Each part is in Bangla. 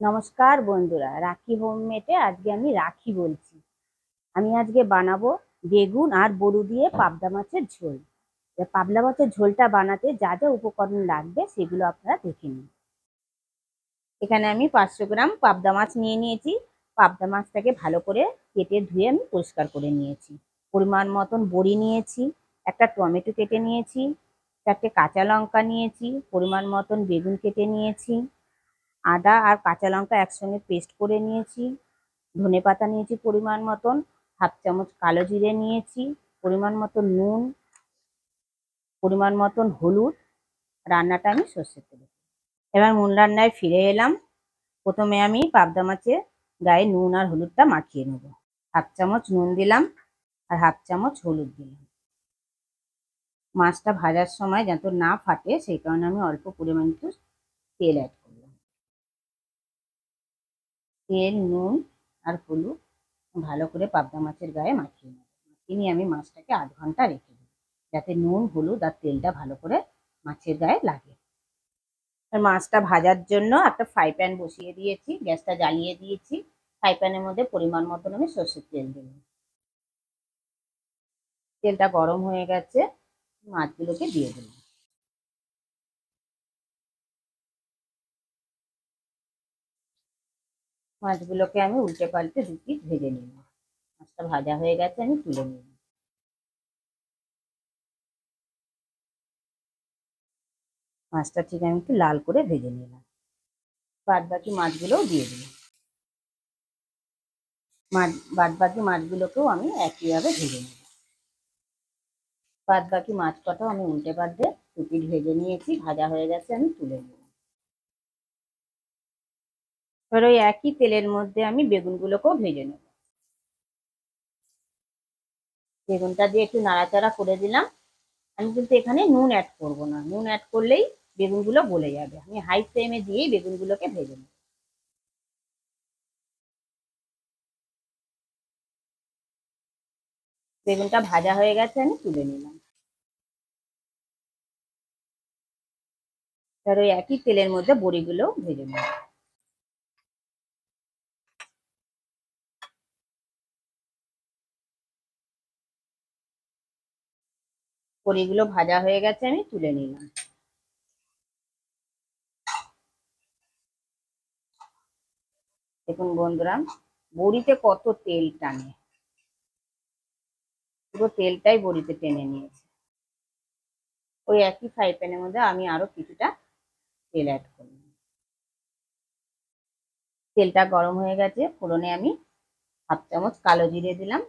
নমস্কার বন্ধুরা, রাখি হোমমেডে আজকে আমি রাখি বলছি। আমি আজকে বানাবো বেগুন আর বড়ি দিয়ে পাবদা মাছের ঝোল। পাবদা মাছের ঝোলটা বানাতে যা যা উপকরণ লাগবে সেগুলো আপনারা দেখে নিন। এখানে আমি 500 গ্রাম পাবদা মাছ নিয়ে নিয়েছি। পাবদা মাছটাকে ভালো করে কেটে ধুয়ে আমি পরিষ্কার করে নিয়েছি। পরিমাণ মতন বড়ি নিয়েছি, একটা টমেটো কেটে নিয়েছি, 4টে কাঁচা লঙ্কা নিয়েছি, পরিমাণ মতন বেগুন কেটে নিয়েছি, আদা আর কাঁচা লঙ্কা একসঙ্গে পেস্ট করে নিয়েছি, ধনেপাতা নিয়েছি পরিমাণ মতন, হাফ চামচ কালো জিরে নিয়েছি, পরিমাণ মতন নুন, পরিমাণ মতন হলুদ। রান্নাটা আমি সর্ষের তেলে। এবার মূল রান্নায় ফিরে এলাম। প্রথমে আমি পাবদা মাছের গায়ে নুন আর হলুদটা মাখিয়ে নেব। হাফ চামচ নুন দিলাম আর হাফ চামচ হলুদ দিলাম। মাছটা ভাজার সময় যাতে না ফাটে সেই কারণে আমি অল্প পরিমাণ একটু তেল অ্যাড করলাম। তেল, নুন আর হলুদ ভালো করে পাবদা মাছের গায়ে মাখিয়ে নেব। মাখিয়ে নিয়ে আমি মাছটাকে আধ ঘন্টা রেখে দেব, যাতে নুন, হলুদ আর তেলটা ভালো করে মাছের গায়ে লাগে। আর মাছটা ভাজার জন্য একটা ফ্রাই প্যান বসিয়ে দিয়েছি, গ্যাসটা জ্বালিয়ে দিয়েছি। ফ্রাই প্যানের মধ্যে পরিমাণ মতন আমি সর্ষের তেল দিলাম। তেলটা গরম হয়ে গেছে, মাছগুলোকে দিয়ে দিলাম। মাছগুলোকে আমি উল্টে পাল্টে দুটি ভেজে নিলাম। মাছটা ভাজা হয়ে গেছে, আমি তুলে নিলাম। মাছটা ঠিক আমি একটু লাল করে ভেজে নিলাম। বাদ বাকি মাছগুলোও দিয়ে দিলাম। বাদ বাকি মাছগুলোকেও আমি একইভাবে ভেজে নেব। বাদ বাকি মাছ কটাও আমি উল্টে পাল্টে দুটি ভেজে নিয়েছি, ভাজা হয়ে গেছে, আমি তুলে নিলাম। এবার ওই একই তেলের মধ্যে আমি বেগুনগুলোকেও ভেজে নেব। বেগুনটা দিয়ে একটু নাড়াচাড়া করে দিলাম। আমি কিন্তু এখানে নুন অ্যাড করব না, নুন অ্যাড করলেই বেগুনগুলো গলে যাবে। আমি হাই ফ্লেমে দিয়েই বেগুনগুলোকে ভেজে নেব। বেগুনটা ভাজা হয়ে গেছে, আমি তুলে নিলাম। এবার ওই একই তেলের মধ্যে বড়িগুলো ভেজে নেব। বড়িগুলো ভাজা হয়ে গেছে, আমি তুলে নিলাম। দেখুন বন্ধুরা, বড়িতে কত তেল টানে, পুরো তেলটাই বড়িতে টেনে নিয়েছে। ওই একই ফ্রাই প্যানের মধ্যে আমি আরো কিছুটা তেল অ্যাড করলাম। তেলটা গরম হয়ে গেছে, ফোড়নে আমি হাফ চামচ কালো জিরে দিলাম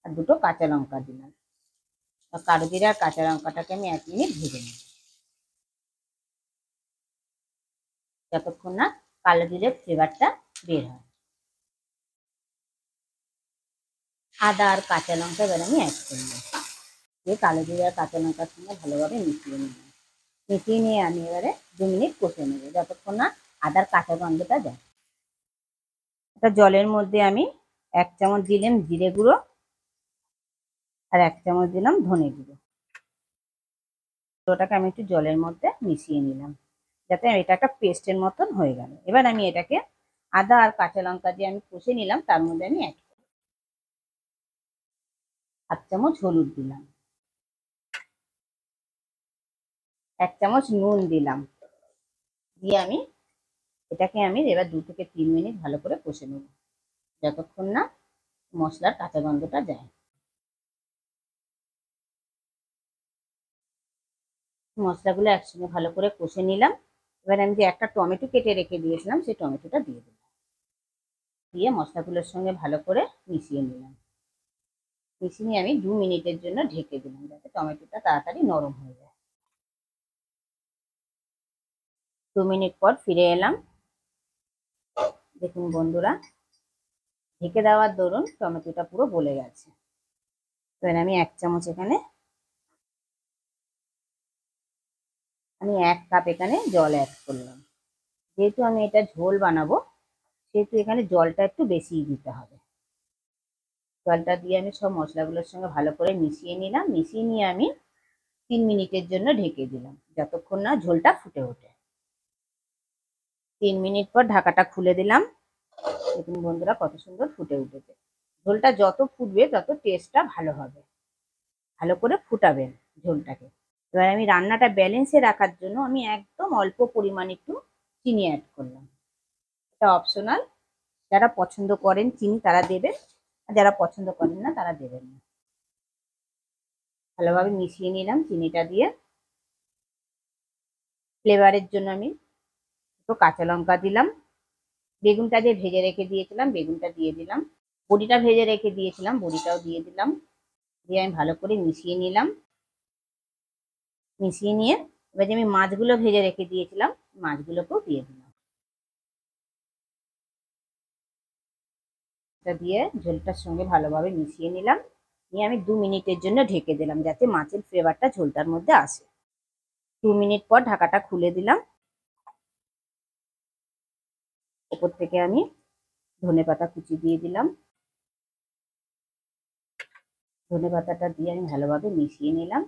আর দুটো কাঁচা লঙ্কা দিলাম। কালো জিরে আর কাঁচা লঙ্কাটাকে আমি 1 মিনিট ভেজে নিই, যতক্ষণ না কালো জিরের ফ্লেভারটা বের হয়। আদা আর কাঁচা লঙ্কা এবার আমি অ্যাড করলাম, দিয়ে কালো জিরে আর কাঁচা লঙ্কার সঙ্গে ভালোভাবে মিশিয়ে নিলাম। মিশিয়ে নিয়ে আমি এবারে 2 মিনিট কষে নেব, যতক্ষণ না আদার কাঁচা গন্ধটা যায়। একটা জলের মধ্যে আমি 1 চামচ দিলাম জিরে গুঁড়ো আর 1 চামচ দিলাম ধনে গুঁড়ো। ওটাকে আমি একটু জলের মধ্যে মিশিয়ে নিলাম, যাতে এটা একটা পেস্টের মতন হয়ে গেল। এবার আমি এটাকে আদা আর কাঁচা লঙ্কা দিয়ে আমি কষে নিলাম, তার মধ্যে আমি অ্যাড করব হাফ চামচ হলুদ দিলাম, 1 চামচ নুন দিলাম। দিয়ে আমি এবার 2 থেকে 3 মিনিট ভালো করে কষে নেব, যতক্ষণ না মশলার কাঁচা গন্ধটা যায়। মশলাগুলো একসঙ্গে ভালো করে কষে নিলাম। এবার আমি যে একটা টমেটো কেটে রেখে দিয়েছিলাম সেই টমেটোটা দিয়ে দিলাম, দিয়ে মশলাগুলোর সঙ্গে ভালো করে মিশিয়ে নিলাম। মিশিয়ে নিয়ে আমি 2 মিনিটের জন্য ঢেকে দিলাম, যাতে টমেটোটা তাড়াতাড়ি নরম হয়ে যায়। 2 মিনিট পর ফিরে এলাম। দেখুন বন্ধুরা, ঢেকে দেওয়ার দরুন টমেটোটা পুরো গলে গেছে। এবার আমি 1 চামচ আমি 1 কাপ এখানে জল অ্যাড করলাম। যেহেতু আমি এটা ঝোল বানাবো সেহেতু এখানে জলটা একটু বেশিই দিতে হবে। জলটা দিয়ে আমি সব মশলাগুলোর সঙ্গে ভালো করে মিশিয়ে নিলাম। মিশিয়ে নিয়ে আমি 3 মিনিটের জন্য ঢেকে দিলাম, যতক্ষণ না ঝোলটা ফুটে ওঠে। 3 মিনিট পর ঢাকাটা খুলে দিলাম। দেখুন বন্ধুরা কত সুন্দর ফুটে উঠেছে। ঝোলটা যত ফুটবে তত টেস্টটা ভালো হবে। ভালো করে ফুটাবেন ঝোলটাকে। এবার আমি রান্নাটা ব্যালেন্সে রাখার জন্য আমি একদম অল্প পরিমাণ একটু চিনি অ্যাড করলাম। এটা অপশনাল, যারা পছন্দ করেন চিনি তারা দেবেন, আর যারা পছন্দ করেন না তারা দেবেন না। ভালোভাবে মিশিয়ে নিলাম চিনিটা দিয়ে। ফ্লেভারের জন্য আমি একটু কাঁচা লঙ্কা দিলাম। বেগুনটা যে ভেজে রেখে দিয়েছিলাম বেগুনটা দিয়ে দিলাম। বড়িটা ভেজে রেখে দিয়েছিলাম বড়িটাও দিয়ে দিলাম। দিয়ে আমি ভালো করে মিশিয়ে নিলাম। মিশিয়ে নিয়ে এবার যে আমি মাছগুলো ভেজে রেখে দিয়েছিলাম মাছগুলোকেও দিয়ে দিলাম। এটা দিয়ে ঝোলটার সঙ্গে ভালোভাবে মিশিয়ে নিলাম। নিয়ে আমি 2 মিনিটের জন্য ঢেকে দিলাম যাতে মাছের ফ্লেভারটা ঝোলটার মধ্যে আসে। 2 মিনিট পর ঢাকাটা খুলে দিলাম। ওপর থেকে আমি ধনেপাতা কুচি দিয়ে দিলাম। ধনেপাতাটা দিয়ে আমি ভালোভাবে মিশিয়ে নিলাম।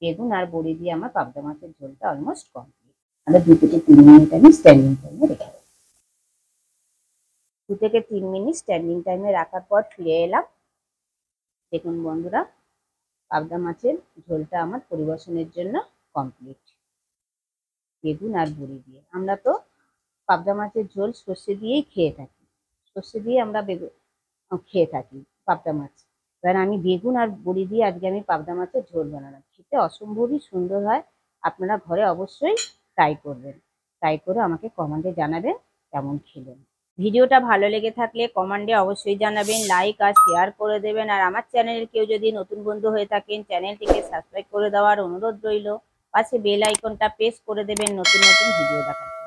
বেগুন আর বড়ি দিয়ে আমার পাবদা মাছের ঝোলটা অলমোস্ট কমপ্লিট। আর 2 থেকে 3 মিনিট আমি স্ট্যান্ডিং টাইমে রেখে দেবো। 2 থেকে 3 মিনিট স্ট্যান্ডিং টাইমে রাখার পর ফিরে এলাম। দেখুন বন্ধুরা পাবদা মাছের ঝোলটা আমার পরিবেশনের জন্য কমপ্লিট। বেগুন আর বড়ি দিয়ে। আমরা তো পাবদা মাছের ঝোল সর্ষে দিয়েই খেয়ে থাকি। সর্ষে দিয়ে আমরা বেগুন খেয়ে থাকি পাবদা মাছ। এবার আমি বেগুন আর বড়ি দিয়ে আজকে আমি পাবদা মাছের ঝোল বানালাম। খেতে অসম্ভবই সুন্দর হয়। আপনারা ঘরে অবশ্যই ট্রাই করবেন। ট্রাই করে আমাকে কমেন্টে জানাবেন কেমন খেলেন। ভিডিওটা ভালো লেগে থাকলে কমেন্টে অবশ্যই জানাবেন, লাইক আর শেয়ার করে দেবেন। আর আমার চ্যানেলের কেউ যদি নতুন বন্ধু হয়ে থাকেন চ্যানেলটিকে সাবস্ক্রাইব করে দেওয়ার অনুরোধ রইল। পাশে বেল আইকনটা প্রেস করে দেবেন নতুন নতুন ভিডিও দেখার।